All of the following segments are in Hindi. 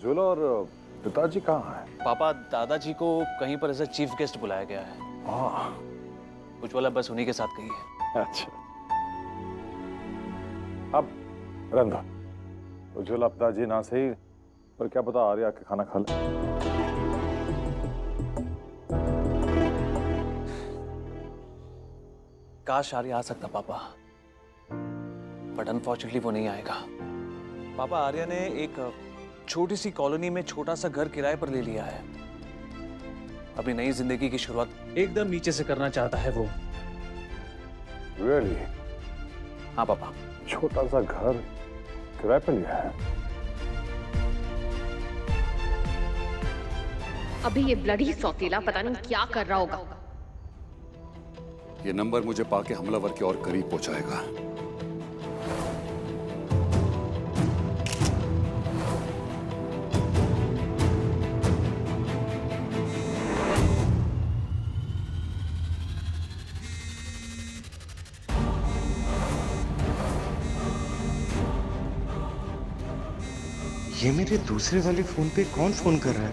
झूला और पिताजी कहाँ हैं? पापा दादाजी को कहीं पर ऐसा चीफ गेस्ट बुलाया गया है। उज्ज्वला बस उन्हीं के साथ गई है। अच्छा, अब रंधा उज्ज्वला पिताजी ना सही पर क्या पता आर्या के खाना खा ले। काश आर्या आ सकता पापा, बट अनफॉर्चुनेटली वो नहीं आएगा। पापा आर्या ने एक छोटी सी कॉलोनी में छोटा सा घर किराए पर ले लिया है। अपनी नई जिंदगी की शुरुआत एकदम नीचे से करना चाहता है वो। Really? हाँ पापा। छोटा सा घर किराए पे लिया है? अभी ये ब्लडी सौतीला पता नहीं क्या कर रहा होगा। ये नंबर मुझे पाके हमलावर के और करीब पहुंचाएगा। ये मेरे दूसरे वाले फोन पे कौन फोन कर रहा है?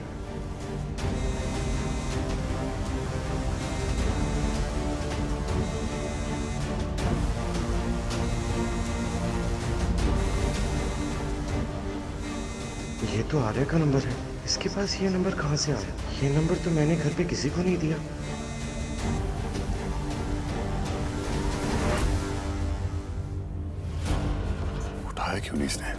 ये तो आर्या का नंबर है। इसके पास ये नंबर कहाँ से आया? ये नंबर तो मैंने घर पे किसी को नहीं दिया। उठाया क्यों नहीं इसने?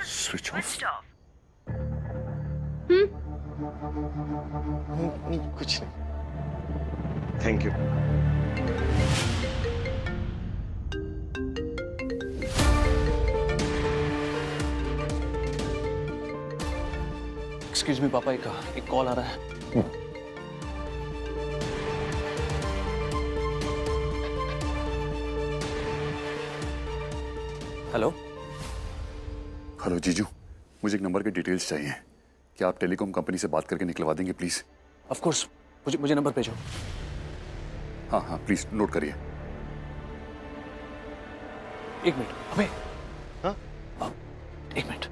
Switch off. कुछ नहीं। Thank you. एक्सक्यूज मी पापा, एक कॉल आ रहा है। हेलो। हेलो जीजू, मुझे एक नंबर के डिटेल्स चाहिए। क्या आप टेलीकॉम कंपनी से बात करके निकलवा देंगे प्लीज? ऑफ कोर्स, मुझे नंबर भेजो। हाँ हाँ प्लीज नोट करिए। एक मिनट। अबे हाँ? एक मिनट।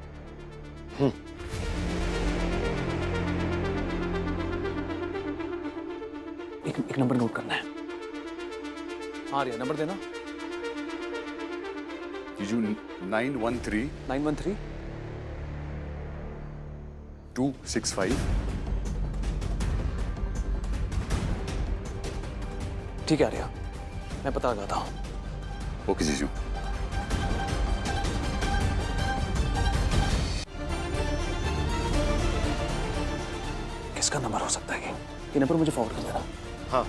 एक नंबर नोट करना है। हाँ रिया, नंबर देना। जीजू 913 913 265। ठीक है आर्या, मैं पता लगाता हूँ। ओके जीजू। किसका नंबर हो सकता है ये नंबर मुझे फॉरवर्ड कर देना। हाँ।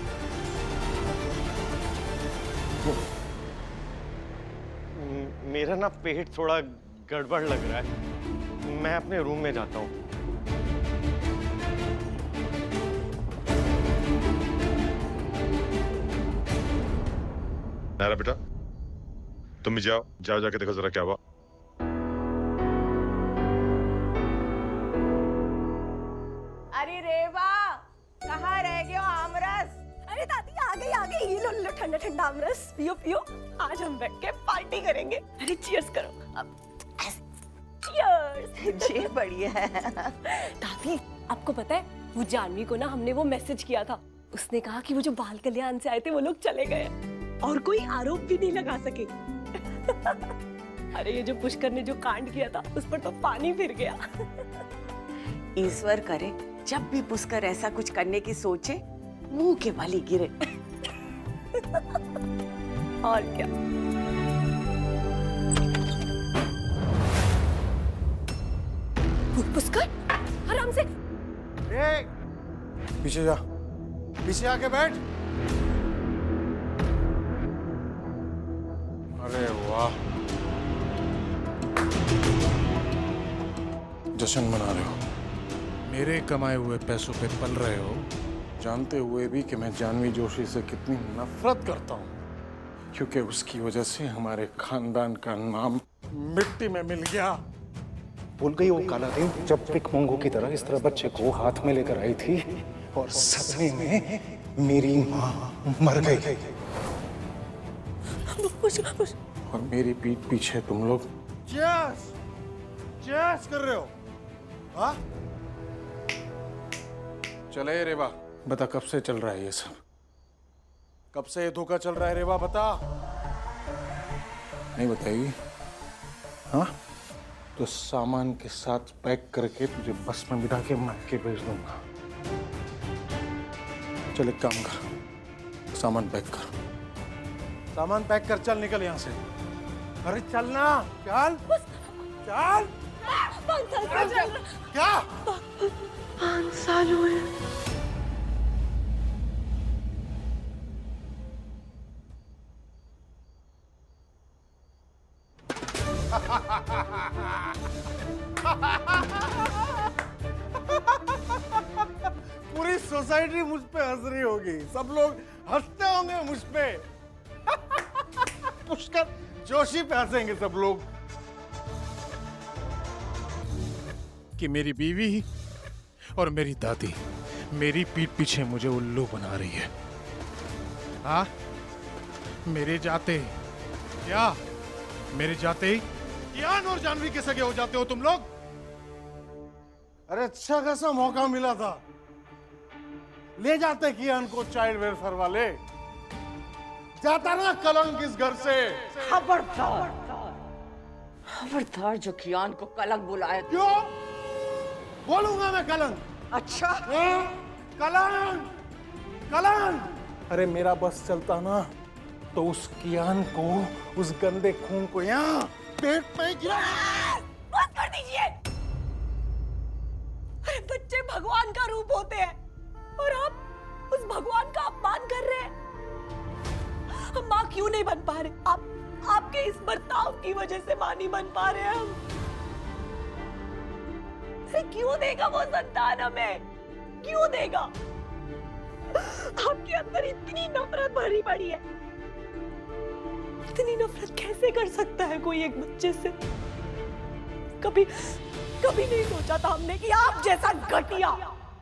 मेरा ना पेट थोड़ा गड़बड़ लग रहा है। मैं अपने रूम में जाता हूँ। नायरा बेटा, तुम भी जाओ जाके देखो जरा क्या हुआ। अरे रेवा, कहाँ रह गए हो आमरस? अरे दादी आ गई। ये लो ठंडा ठंडा आमरस, पियो पियो। आज हम बैठ के पार्टी करेंगे। अरे चीयर्स करो। अब चीयर्स। ये बढ़िया है। दादी आपको पता है वो जानवी को ना हमने वो मैसेज किया था। उसने कहा कि वो जो बाल कल्याण से आए थे वो लोग चले गए और कोई आरोप भी नहीं लगा सके। अरे ये जो पुष्कर ने जो कांड किया था उस पर तो पानी फिर गया। ईश्वर करे जब भी पुष्कर ऐसा कुछ करने की सोचे मुंह के बली गिरे। और क्या। पुष्कर आराम से। पीछे जा, पीछे आके बैठ। अरे वाह, जश्न मना रहे हो, मेरे कमाए हुए पैसों पे पल रहे हो, जानते हुए भी कि मैं जानवी जोशी से कितनी नफरत करता हूँ, क्योंकि उसकी वजह से हमारे खानदान का नाम मिट्टी में मिल गया। भूल गई वो काला दिन जब पिक मोंगो की तरह इस तरह बच्चे को हाथ में लेकर आई थी और सपने में मेरी माँ मर गई और मेरी पीठ पीछे तुम लोग चेयर्स कर रहे हो? हाँ? चले रेवा, बता कब से चल रहा है ये सब? कब से ये धोखा चल रहा है रेवा, बता। नहीं बताएगी? हाँ? तो सामान के साथ पैक करके तुझे बस में बिठा के मायके भेज दूंगा। चल एक काम कर, सामान पैक कर। सामान पैक कर, चल निकल यहाँ से। अरे चलना, चल चल। 5 साल से क्या? 5 साल हुए। पूरी सोसाइटी मुझ पे हंस रही होगी, सब लोग हंसते होंगे मुझ पे। पुष्कर जोशी पे हंसेंगे सब लोग कि मेरी बीवी और मेरी दादी मेरी पीठ पीछे मुझे उल्लू बना रही है। हाँ, मेरे जाते क्या, मेरे जाते ही कियान और जानवी के सगे हो जाते हो तुम लोग। अरे अच्छा खासा मौका मिला था, ले जाते कियान को चाइल्ड वेलफेयर वाले, जाता ना कलंक इस घर से। खबरदार, खबरदार जो कियान को कलंक बुलाया। क्यों बोलूंगा मैं कलंक? अच्छा, कलंक कलंक। अरे मेरा बस चलता ना तो उस कियान को, उस गंदे खून को यहाँ पेट में गिरा। बस कर दीजिए। अरे बच्चे भगवान का रूप होते हैं और आप उस भगवान का अपमान कर रहे हैं। हम माँ क्यों नहीं बन पा रहे? आपके इस बर्ताव की वजह से माँ नहीं बन पा रहे हैं हम। अरे क्यों देगा वो संतान हमें? क्यों देगा? आपके अंदर इतनी नफरत भरी पड़ी है। इतनी नफरत कैसे कर सकता है कोई एक बच्चे से? कभी नहीं सोचा था हमने कि आप जैसा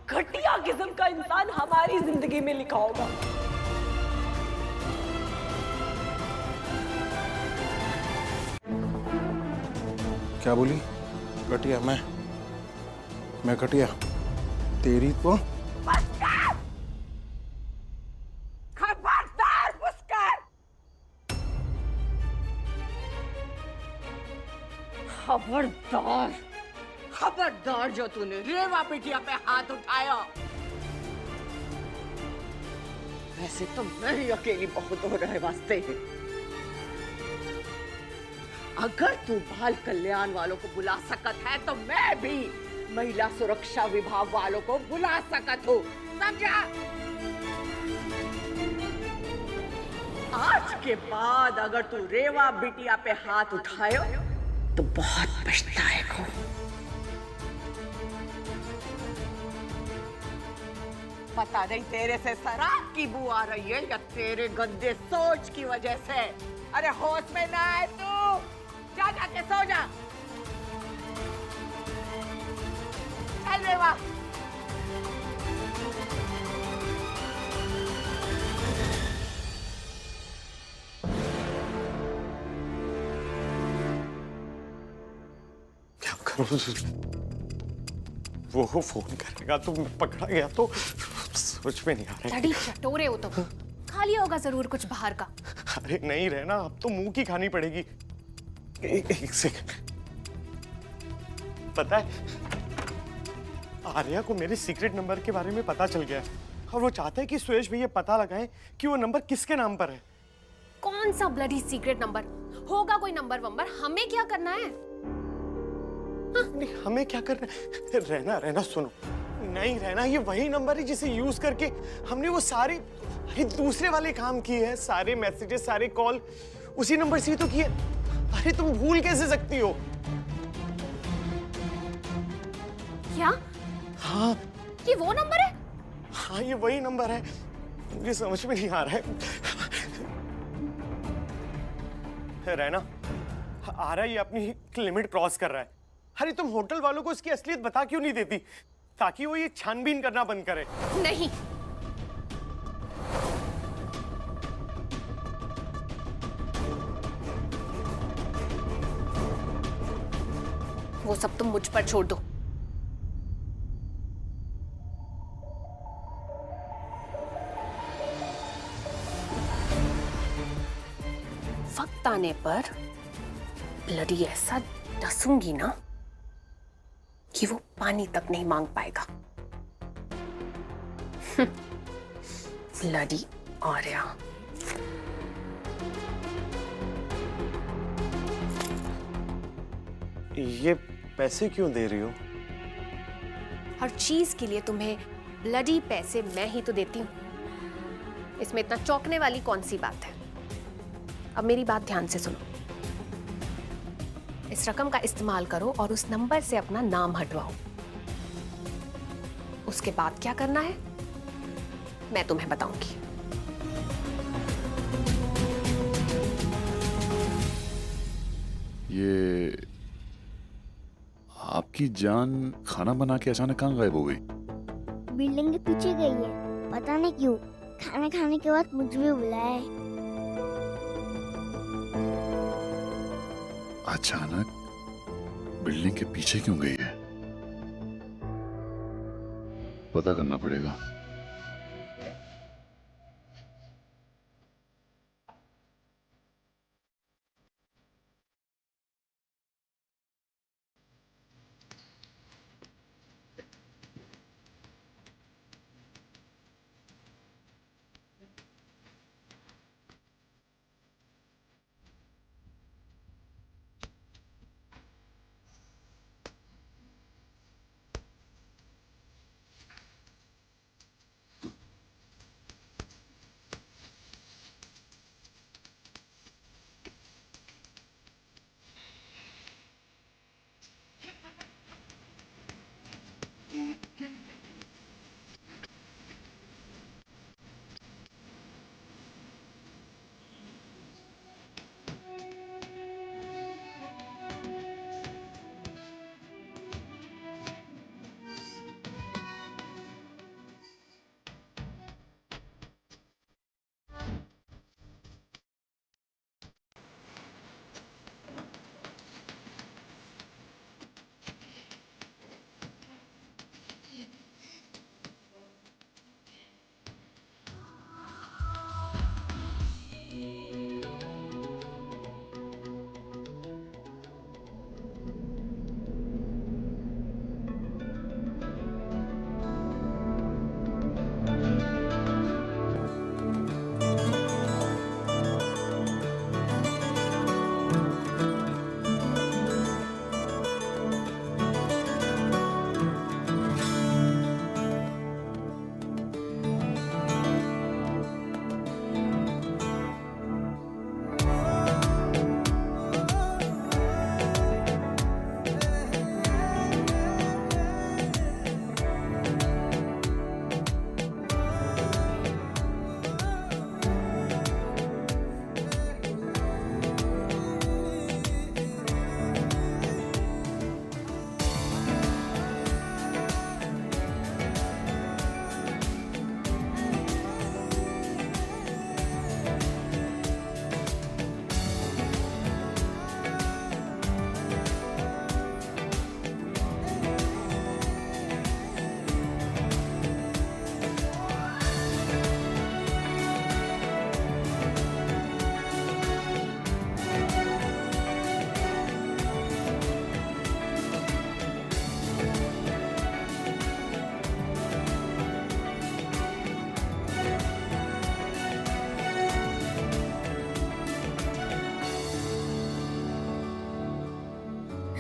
घटिया किस्म का इंसान हमारी जिंदगी में लिखा होगा। क्या बोली? घटिया? मैं घटिया? तेरी तो खबरदार पुष्कर, खबरदार जो तूने रेवा बिटिया पे हाथ उठाया। वैसे तो मैं ही अकेली बहुत हो रहे वास्ते। अगर तू बाल कल्याण वालों को बुला सकत है तो मैं भी महिला सुरक्षा विभाग वालों को बुला सकत हूँ, समझा? आज के बाद अगर तू रेवा बिटिया पे हाथ उठायो तो बहुत पछताएगा। पता नहीं तेरे से शराब की बू आ रही है या तेरे गंदे सोच की वजह से। अरे होश में ना आए तू, जा जाके सो जा। चल रेवा। क्या करूं? वो फोन करेगा तो मैं पकड़ा गया तो सोच में नहीं आ रहा है। डैडी चटोरे हो तो खा लिया होगा जरूर कुछ बाहर का। अरे नहीं रहना, अब तो मुंह की खानी पड़ेगी। एक सेकंड। पता है, आर्या को मेरे सीक्रेट नंबर के बारे में पता चल गया है और वो चाहता है कि सुयश भैया पता लगाएं कि वो नंबर किसके नाम पर है। कौन सा ब्लडी सीक्रेट नंबर होगा? कोई नंबर वंबर, हमें क्या करना है? नहीं, हमें क्या करना है? रहना सुनो, नहीं रहना, ये वही नंबर है जिसे यूज करके हमने वो सारे दूसरे वाले काम किए हैं। सारे मैसेजेस, सारे कॉल उसी नंबर से ही तो किए। अरे तुम भूल कैसे सकती हो? क्या? हाँ, ये वो नंबर है? हाँ ये वही नंबर है। मुझे समझ में नहीं आ रहा है। रहना, आ रहा है, ये अपनी लिमिट क्रॉस कर रहा है। अरे तुम होटल वालों को इसकी असलियत बता क्यों नहीं देती, ताकि वो ये छानबीन करना बंद करे? नहीं, वो सब तुम मुझ पर छोड़ दो। वक्त आने पर ब्लडी ऐसा डसूंगी ना कि वो पानी तक नहीं मांग पाएगा। ब्लडी आर्या। ये पैसे क्यों दे रही हो? हर चीज के लिए तुम्हें ब्लडी पैसे मैं ही तो देती हूं। इसमें इतना चौंकने वाली कौन सी बात है? अब मेरी बात ध्यान से सुनो। इस रकम का इस्तेमाल करो और उस नंबर से अपना नाम हटवाओ। उसके बाद क्या करना है मैं तुम्हें बताऊंगी। ये आपकी जान खाना बना के अचानक कहाँ गायब हो गई? बिल्डिंग के पीछे गई है, पता नहीं क्यों। खाना खाने के बाद मुझे भी बुलाया है। अचानक बिल्डिंग के पीछे क्यों गई है? पता करना पड़ेगा।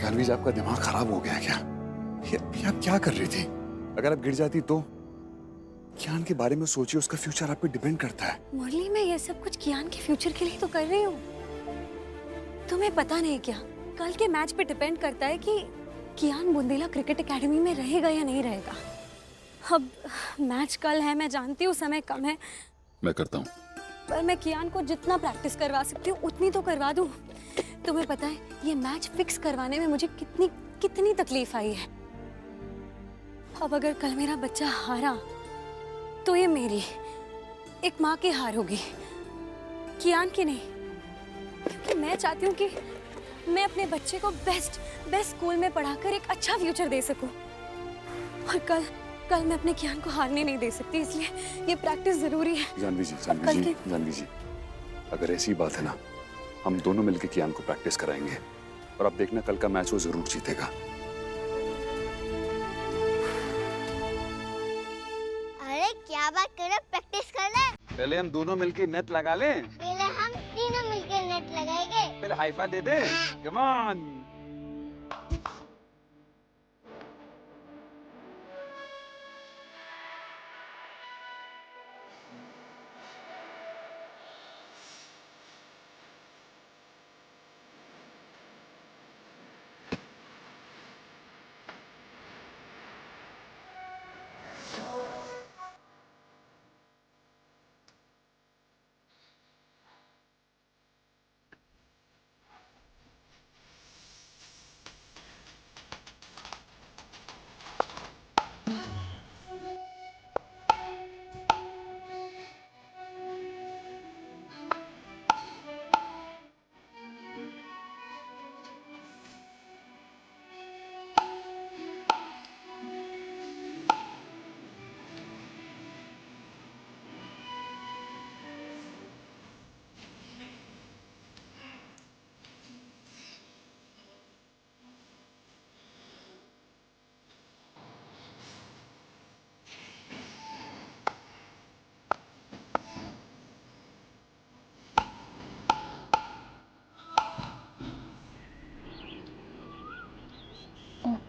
जानवीज, आपका दिमाग खराब हो गया क्या? ये आप क्या कर रही थी? अगर आप गिर जाती तो? कियान के बारे में सोचिए, उसका फ्यूचर आप पे डिपेंड करता है। मुरली, मैं ये सब कुछ कियान के फ्यूचर के लिए तो कर रही हूँ। तुम्हें पता नहीं क्या, कल के मैच पे डिपेंड करता है कि कियान बुंदेला क्रिकेट एकेडमी में रहेगा या नहीं रहेगा। अब मैच कल है, मैं जानती हूँ समय कम है, मैं करता हूँ, पर मैं कियान को जितना प्रैक्टिस करवा सकती हूँ उतनी तो करवा दूँ। तुम्हें पता है ये मैच फिक्स करवाने में मुझे कितनी तकलीफ आई है। अब अगर कल मेरा बच्चा हारा तो ये मेरी एक माँ की हार होगी, कियान की नहीं। क्योंकि मैं चाहती हूँ कि मैं अपने बच्चे को बेस्ट स्कूल में पढ़ाकर एक अच्छा फ्यूचर दे सकूं। और कल मैं अपने कियान को हारने नहीं दे सकती, इसलिए ये प्रैक्टिस जरूरी है। जानवी जी, अगर ऐसी बात है ना, हम दोनों मिलकर कियान को प्रैक्टिस कराएंगे और आप देखना कल का मैच वो जरूर जीतेगा। अरे क्या बात कर रहे, प्रैक्टिस कर ले। पहले हम दोनों मिलके नेट लगा लें। पहले हम तीनों मिलकर नेट लगाएंगे। पहले high five they they. Come on.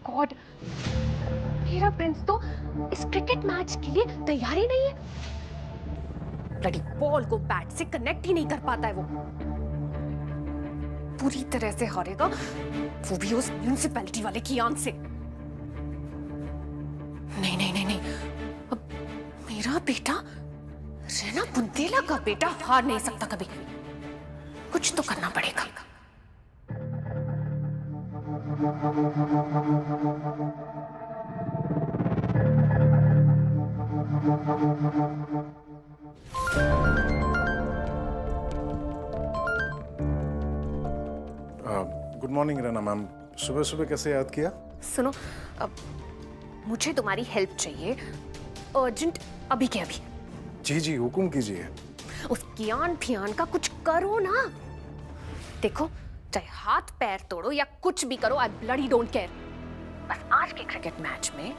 God, मेरा प्रिंस तो इस क्रिकेट मैच के लिए तैयार ही नहीं है। ब्लडी बॉल को बैट से कनेक्ट ही नहीं कर पाता है वो। पूरी तरह से हारेगा, वो भी उस म्युनिसिपैलिटी वाले कियान से। नहीं नहीं नहीं नहीं, अब मेरा बेटा रैना बुंदेला का बेटा हार नहीं सकता कभी। कुछ तो करना पड़ेगा। गुड मॉर्निंग रैना मैम, सुबह सुबह कैसे याद किया? सुनो, अब मुझे तुम्हारी हेल्प चाहिए, अर्जेंट, अभी के अभी। जी जी, हुक्म कीजिए। उस कियान फियान का कुछ करो ना। देखो, चाहे हाथ पैर तोड़ो या कुछ भी करो, आई ब्लडी डोंट केयर। बस आज के क्रिकेट मैच में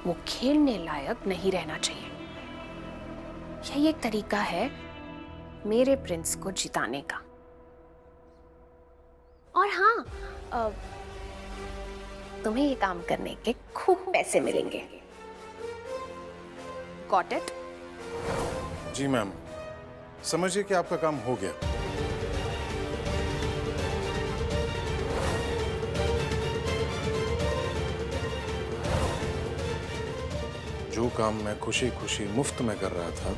वो खेलने लायक नहीं रहना चाहिए। यही एक तरीका है मेरे प्रिंस को जिताने का। और हाँ, तुम्हें ये काम करने के खूब पैसे मिलेंगे। Got it? जी मैम, समझिए कि आपका काम हो गया। जो काम मैं खुशी खुशी मुफ्त में कर रहा था,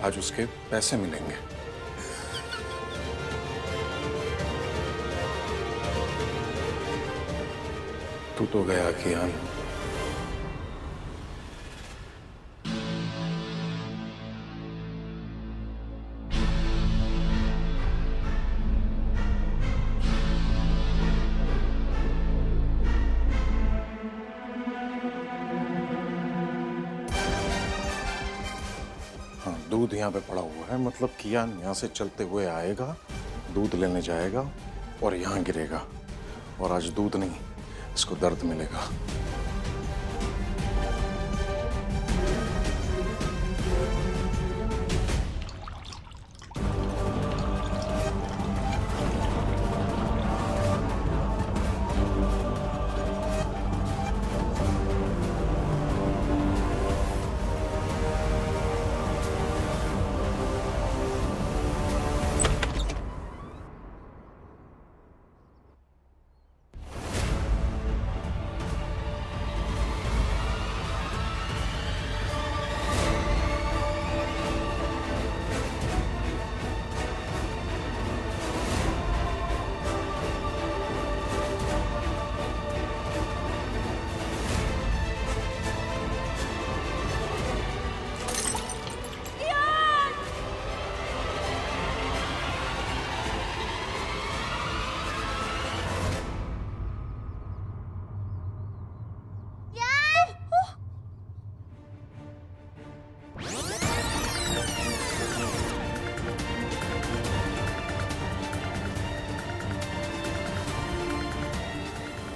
आज उसके पैसे मिलेंगे। तू तो गया कियान। हाँ, दूध यहाँ पे पड़ा हुआ है, मतलब कियान यहाँ से चलते हुए आएगा, दूध लेने जाएगा और यहाँ गिरेगा। और आज दूध नहीं, इसको दर्द मिलेगा।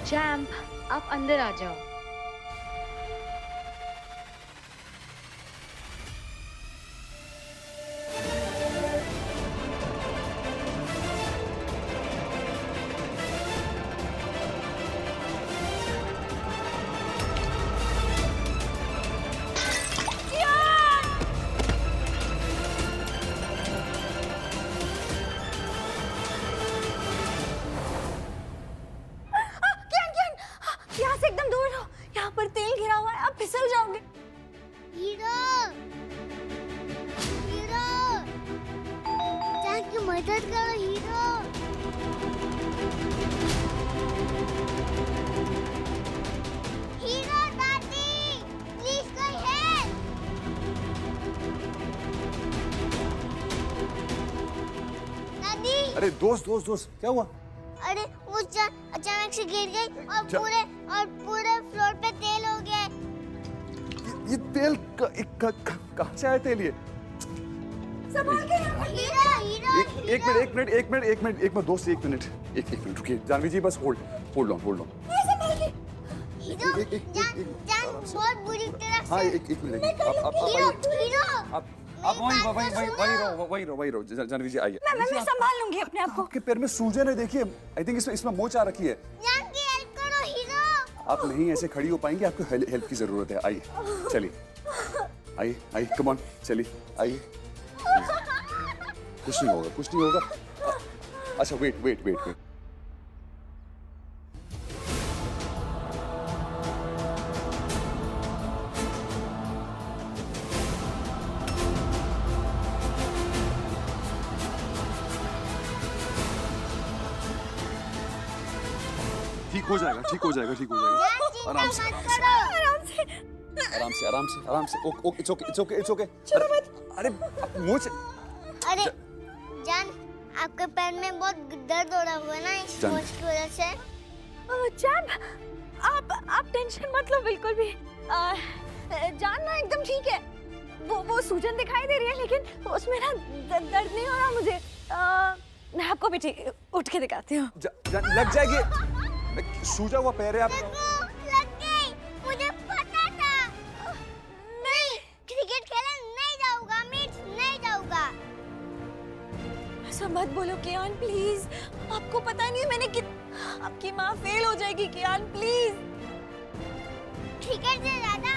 चैम्प, आप अंदर आ जाओ। यहाँ से एकदम दूर रहो, यहाँ पर तेल गिरा हुआ है, आप फिसल जाओगे। हीरो, हीरो, जान की मदद करो हीरो। हीरो दादी, प्लीज कोई हेल्प। दादी। अरे दोस्त दोस्त दोस्त क्या हुआ? अरे वो जान अचानक से गिर गई और पूरे फ्लोर पे तेल हो गया। ये तेल कहाँ से आया तेल ये? संभाल के हीरो, हीरो। एक मिनट दोस्त, एक मिनट रुकिए। जानवी जी बस होल्ड ऑन। हीरो, जान बहुत बुरी तरह से। हाँ एक मिनट। हीरो, आप वही रहो। जानवी जी आइए। मैं संभाल लूंगी अपने आप को। आपके पैर में सूजन है, देखिए। आई थिंक इसमें मोच आ रखी है। जान की हेल्प करो हीरो। आप नहीं ऐसे खड़ी हो पाएंगे, आपको हेल्प की जरूरत है। आइए, चलिए, आइए, कम ऑन, चलिए, आइए। कुछ नहीं होगा। अच्छा वेट। ठीक हो जाएगा। आराम से। It's okay. अरे मुझे अरे जान, आपके पैर में बहुत दर्द हो रहा होगा ना इस मोच की वजह से। चैम्प, आप टेंशन मत लो बिल्कुल भी। जान ना एकदम ठीक है। वो सूजन दिखाई दे रही है, लेकिन उसमें ना दर्द नहीं हो रहा मुझे। मैं आपको भी उठ के दिखाती हूँ। लग जाएगी। सूजा हुआ पैर है आप। लग गई, मुझे पता था। नहीं, क्रिकेट खेलने नहीं जाऊंगा, मीट नहीं जाऊंगा। ऐसा मत बोलो कियान, प्लीज। आपको पता नहीं है आपकी माँ फेल हो जाएगी कियान, प्लीज। क्रिकेट से ज्यादा